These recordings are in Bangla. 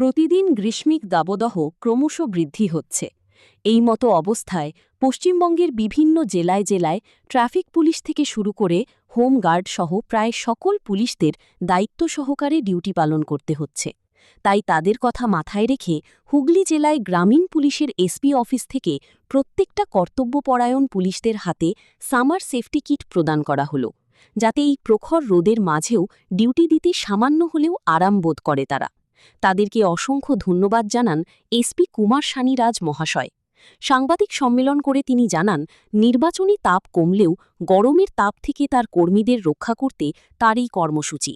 প্রতিদিন গ্রীষ্মিক দাবদাহ ক্রমশ বৃদ্ধি হচ্ছে। এই মতো অবস্থায় পশ্চিমবঙ্গের বিভিন্ন জেলায় জেলায় ট্রাফিক পুলিশ থেকে শুরু করে হোম গার্ড সহ প্রায় সকল পুলিশদের দায়িত্ব সহকারে ডিউটি পালন করতে হচ্ছে। তাই তাদের কথা মাথায় রেখে হুগলি জেলায় গ্রামীণ পুলিশের এসপি অফিস থেকে প্রত্যেকটা কর্তব্যপরায়ণ পুলিশদের হাতে সামার সেফটি কিট প্রদান করা হল, যাতে এই প্রখর রোদের মাঝেও ডিউটি দিতে সামান্য হলেও আরাম বোধ করে তারা। তাদেরকে অসংখ্য ধন্যবাদ জানান এসপি কুমার সানিরাজ মহাশয়। সাংবাদিক সম্মেলন করে তিনি জানান, নির্বাচনী তাপ কমলেও গরমের তাপ থেকে তার কর্মীদের রক্ষা করতে তার এই কর্মসূচি।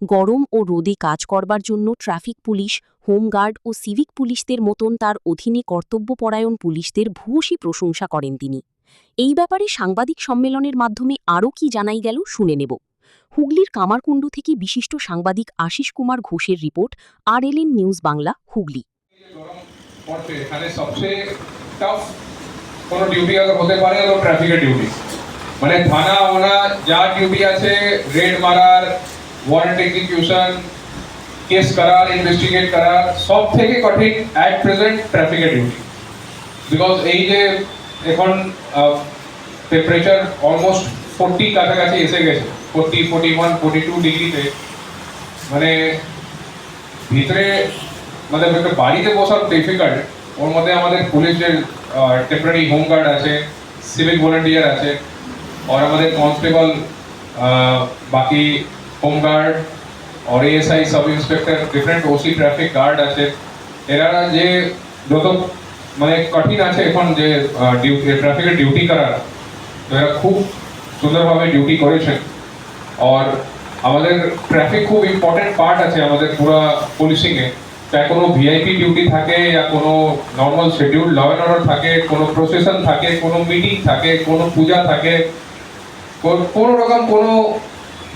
গরম ও রোদে কাজ করবার জন্য ট্রাফিক পুলিশ, হোমগার্ড ও সিভিক পুলিশদের মতন তার অধীনে কর্তব্যপরায়ণ পুলিশদের ভূয়সী প্রশংসা করেন তিনি। এই ব্যাপারে সাংবাদিক সম্মেলনের মাধ্যমে আরও কি জানাই গেল শুনে নেব। হুগলির কামারকুণ্ডু থেকে বিশিষ্ট সাংবাদিক আশিস কুমার ঘোষের report, RLN news Bangla, Hooghly. এখানে সবচেয়ে টাফ কোনো ডিউটি আগে হতে পারে তো ট্রাফিকের ডিউটি, মানে থানা ওনা যা ডিউটি আছে, রেড মারার, ওয়ারেন্ট এক্সিকিউশন, কেস করার, ইনভেস্টিগেট করার, সব থেকে কঠিন অ্যাট প্রেজেন্ট ট্রাফিকের ডিউটি। বিকজ এই যে এখন টেম্পারেচার অলমোস্ট 40 কাছাকাছি এসে গেছে, 40, 41, 42 ডিগ্রিতে, মানে ভিতরে মানে একটা বাড়িতে বসার ডিফিকাল্ট। ওর মধ্যে আমাদের পুলিশের টেম্পোরারি হোমগার্ড আছে, সিভিক ভলেন্টিয়ার আছে, আর আমাদের কনস্টেবল, বাকি হোমগার্ড और एएसआई सब इंस्पेक्टर, डिफरेंट ओसी ट्रैफिक गार्ड আছে। এরা যে যত মানে কঠিন আছে এখন যে ট্রাফিকের ডিউটি করার, এরা খুব সুন্দরভাবে ডিউটি করেছেন। আর আমাদের ট্রাফিক খুব ইম্পর্টেন্ট পার্ট আছে আমাদের পুরো পুলিশিংয়ে। চাই কোনো ভিআইপি ডিউটি থাকে, या কোনো normal schedule law and order থাকে, কোনো প্রসেশন থাকে, কোনো মিটিং থাকে, কোনো পূজা থাকে, কোনো রকম কোনো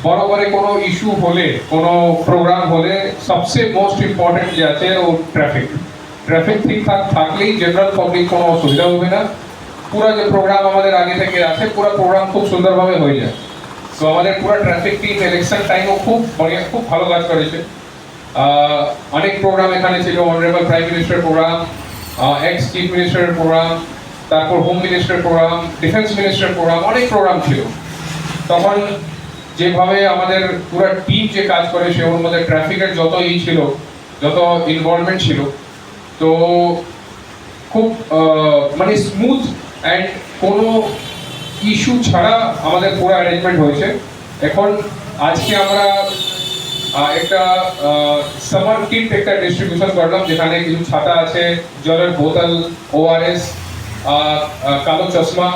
বড় বড় কোনো ইস্যু হলে, কোনো প্রোগ্রাম হলে, সবচেয়ে মোস্ট ইম্পর্টেন্ট যে আছে ও ট্রাফিক। ট্রাফিক ঠিকঠাক থাকলেই জেনারেল পাবলিক কোনো অসুবিধা হবে না। পুরো যে প্রোগ্রাম আমাদের আগে থেকে আছে, পুরো প্রোগ্রাম খুব সুন্দরভাবে হয়ে যায়। তো আমাদের পুরো ট্রাফিক টিম ইলেকশন টাইমও খুব বড়িয়া, খুব ভালো কাজ করেছে। অনেক প্রোগ্রাম এখানে ছিল, honourable prime minister programme, ex chief মিনিস্টারের প্রোগ্রাম, তারপর হোম মিনিস্টারের প্রোগ্রাম, ডিফেন্স মিনিস্টারের প্রোগ্রাম, অনেক প্রোগ্রাম ছিল। তখন যেভাবে আমাদের পুরো টিম যে কাজ করেছে, ওর মধ্যে ট্রাফিকের যত ছিল, যত ইনভলভমেন্ট ছিল, তো খুব মানে স্মুথ অ্যান্ড কোনো ইস্যু ছাড়া আমাদের পুরো অ্যারেঞ্জমেন্ট হয়েছে। এখন আজকে আমরা একটা সামার কিট একটা ডিস্ট্রিবিউশন করলাম, যেখানে কিছু ছাতা আছে, জলের বোতল, ORS, কালো চশমা।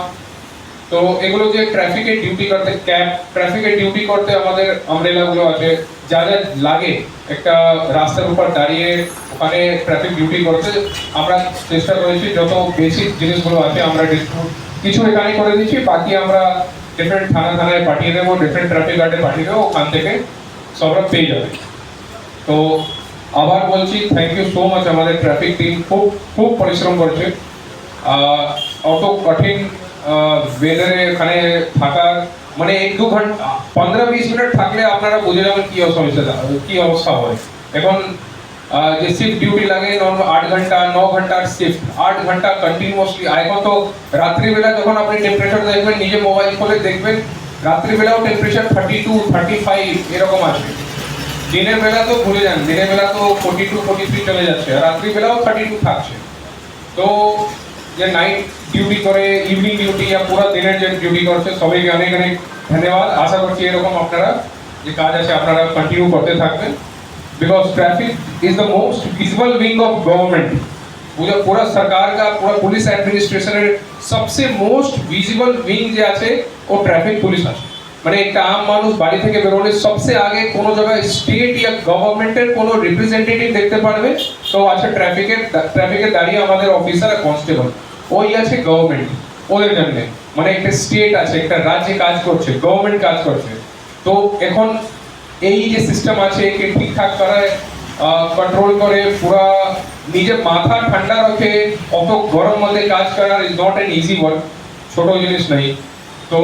তো এগুলো যে ট্রাফিকের ডিউটি করতে, ক্যাব ট্রাফিকের ডিউটি করতে আমাদের আমব্রেলাগুলো আছে, যা যা লাগে একটা রাস্তার উপর দাঁড়িয়ে ওখানে ট্রাফিক ডিউটি করতে, আমরা চেষ্টা করেছি যত বেসিক জিনিসগুলো আছে আমরা কিছু এখানে করে দিচ্ছি, বাকি আমরা ডিফারেন্ট থানায় পাঠিয়ে দেবো, ডিফারেন্ট ট্রাফিক গার্ডে পাঠিয়ে দেবো, ওখান থেকে সবরা পেয়ে যাবে। তো আবার বলছি, থ্যাংক ইউ সো মাচ। আমাদের ট্রাফিক টিম খুব খুব পরিশ্রম করছে। অত কঠিন ওয়েদারে এখানে থাকার মানে 1-2 ঘন্টা, 15-20 মিনিট থাকলে আপনারা বুঝে যাবেন কি অবস্থা হয়। এখন যে শিফট ডিউটি লাগে নর্মাল 8 ঘন্টা 9 ঘন্টার শিফট, 8 ঘন্টা কন্টিনিউয়াসলি। এখন তো রাত্রিবেলা যখন আপনি টেম্পারেচার দেখবেন, নিজে মোবাইল খুলে দেখবেন, রাত্রিবেলাও টেম্পারেচার 32, 35 এরকম আছে। দিনের বেলা তো ভুলে যান, দিনের বেলা তো 42, 43 চলে যাচ্ছে, আর রাত্রিবেলাও 32 থাকছে। তো যে নাইট ডিউটি করে, ইভিনিং ডিউটি, পুরো দিনের যে ডিউটি করছে, সবাইকে অনেক অনেক ধন্যবাদ। আশা করছি এরকম আপনারা যে কাজ আছে আপনারা কন্টিনিউ করতে থাকবেন। Because traffic is the most visible wing of government. पूरा सरकार का, पूरा पुलिस एडमिनिस्ट्रेशन सबसे मोस्ट विजिबल विंग যে আছে ও ট্রাফিক পুলিশ আছে। মানে একটা আম মানুষ বাড়ি থেকে বেরোলে সবচেয়ে আগে কোনো জায়গায় স্টেট या গভর্নমেন্টের কোনো রিপ্রেজেন্টেটিভ দেখতে পারবে, তো আছে ট্রাফিকের দাঁড়িয়ে আমাদের অফিসার আর কনস্টেবল, ওই আছে গভর্নমেন্ট। ওদের জন্য মানে একটা স্টেট আছে, একটা রাজ্যে কাজ করছে, গভর্নমেন্ট কাজ করছে। তো এখন এই যে সিস্টেম আছে একে ঠিকঠাক করায়, কন্ট্রোল করে, পুরা নিজের মাথা ঠান্ডা রাখে, অত গরম মধ্যে কাজ করা is not an easy work, ছোট জিনিস নাই। তো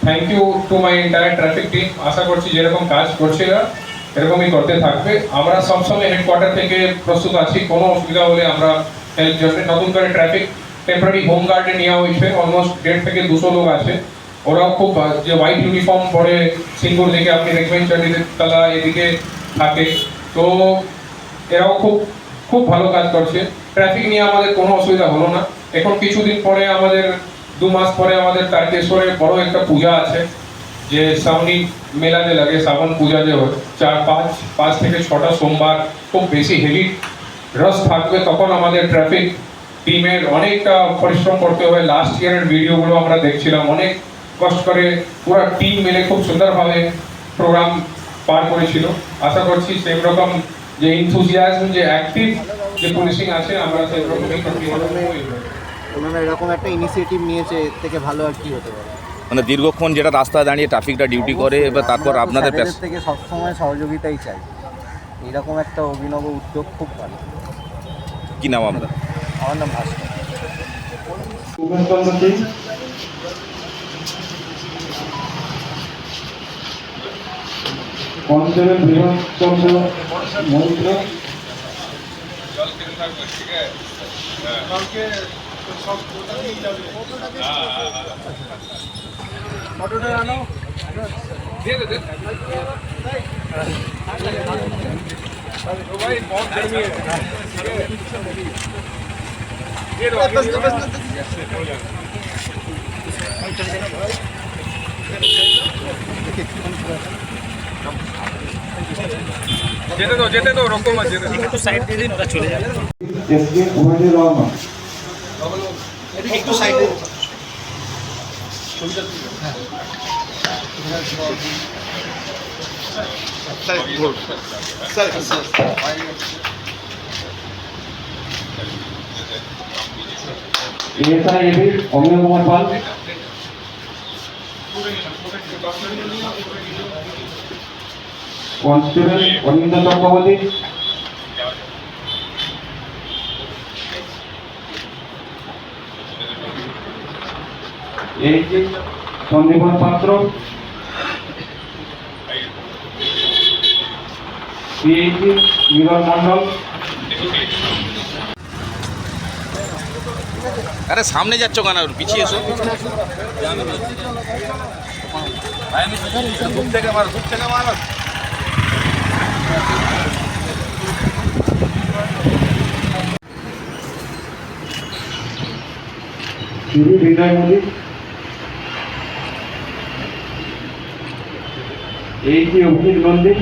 thank you to my entire traffic team. আশা করছি যেরকম কাজ করছে এরকমই করতে থাকবে। আমরা সবসময় হেডকোয়ার্টার থেকে প্রস্তুত আছি, কোনো অসুবিধা হলে আমরা হেল্প জন্য। নতুন করে ট্রাফিক টেম্পোরারি হোম গার্ডে নেওয়া হয়েছে, অলমোস্ট 150 থেকে 200 লোক আছে। ওরাও খুব যে হোয়াইট ইউনিফর্ম পরে সিঙ্গুর দিকে আপনি দেখবেন চন্ডিতলা এদিকে থাকে, তো এরাও খুব খুব ভালো কাজ করছে। ট্রাফিক নিয়ে আমাদের কোনো অসুবিধা হলো না। এখন কিছুদিন পরে আমাদের 2 মাস পরে আমাদের তারকেশ্বরে বড় একটা পূজা আছে, যে শ্রাবণী মেলা যে লাগে, শ্রাবণ পূজা যে হয়, 5 থেকে 6টা সোমবার খুব বেশি হেভি রস থাকবে। তখন আমাদের ট্রাফিক টিমের অনেকটা পরিশ্রম করতে হবে। লাস্ট ইয়ারের ভিডিওগুলো আমরা দেখছিলাম, অনেক কষ্ট করে পুরো টিম মিলে খুব সুন্দরভাবে প্রোগ্রাম পার করেছিল। আশা করছি সেই রকম যে ইনথুজিয়াজম, যে অ্যাক্টিভ যে পুলিশিং আছে, আমরা সেই রকমই কন্টিনিউ করব। ওনারা এরকম একটা ইনিশিয়েটিভ নিয়েছে, এর থেকে ভালো আর কি হতে পারে। মানে দীর্ঘক্ষণ যেটা রাস্তায় দাঁড়িয়ে ট্রাফিকটা ডিউটি করে, এবার তারপর আমরা তো আপনাদের স্যারেদের থেকে সবসময় সহযোগিতাই চাই। এরকম একটা অভিনব উদ্যোগ খুব ভালো। কি নাম আপনার? আমার নাম ভাস্কর। কনস্টেবল বৃহত্তম মন্ত্র যেতে তো রকম আছে। এসকে ওয়াহিদুর রহমান। একটু সাইডে এএসআই অমিয় কুমার পাল। কনস্টেবল অনিন্দ চক্রবর্তী। এইচডি সন্দীপন পাত্র। পিএইচডি মিলন মন্ডল। আরে সামনে যাচ্ছ কেন, পিছিয়ে এসো। শ্রী বিজয় মোদী। এইচডি অভিজিৎ নন্দী।